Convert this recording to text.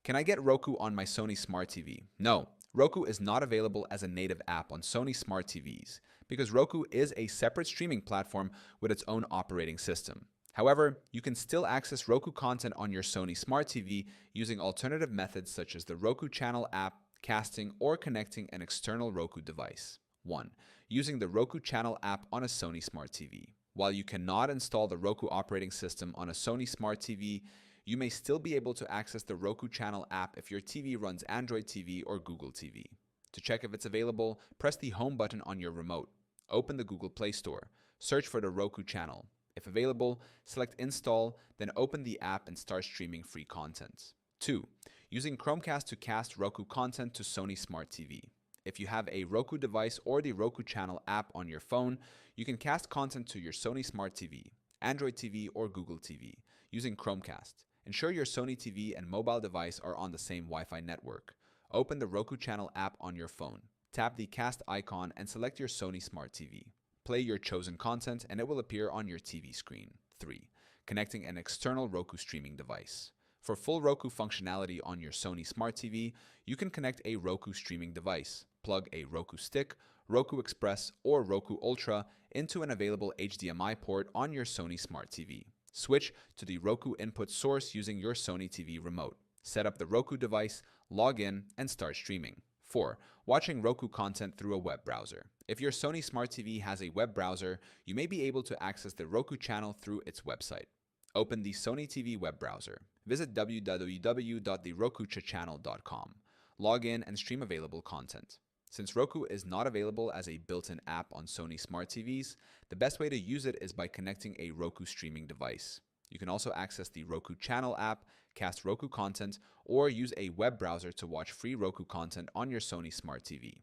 Can I get Roku on my Sony Smart TV? No, Roku is not available as a native app on Sony Smart TVs because Roku is a separate streaming platform with its own operating system. However, you can still access Roku content on your Sony Smart TV using alternative methods such as the Roku Channel app, casting, or connecting an external Roku device. 1. Using the Roku Channel app on a Sony Smart TV. While you cannot install the Roku operating system on a Sony Smart TV, you may still be able to access the Roku Channel app if your TV runs Android TV or Google TV. To check if it's available, press the Home button on your remote. Open the Google Play Store. Search for the Roku Channel. If available, select Install, then open the app and start streaming free content. 2. Using Chromecast to cast Roku content to Sony Smart TV. If you have a Roku device or the Roku Channel app on your phone, you can cast content to your Sony Smart TV, Android TV, or Google TV using Chromecast. Ensure your Sony TV and mobile device are on the same Wi-Fi network. Open the Roku Channel app on your phone. Tap the cast icon and select your Sony Smart TV. Play your chosen content and it will appear on your TV screen. 3. Connecting an external Roku streaming device. For full Roku functionality on your Sony Smart TV, you can connect a Roku streaming device. Plug a Roku Stick, Roku Express, or Roku Ultra into an available HDMI port on your Sony Smart TV. Switch to the Roku input source using your Sony TV remote. Set up the Roku device, log in, and start streaming. 4. Watching Roku content through a web browser. If your Sony Smart TV has a web browser, you may be able to access the Roku channel through its website. Open the Sony TV web browser. Visit www.therokuchannel.com. Log in and stream available content. Since Roku is not available as a built-in app on Sony Smart TVs, the best way to use it is by connecting a Roku streaming device. You can also access the Roku Channel app, cast Roku content, or use a web browser to watch free Roku content on your Sony Smart TV.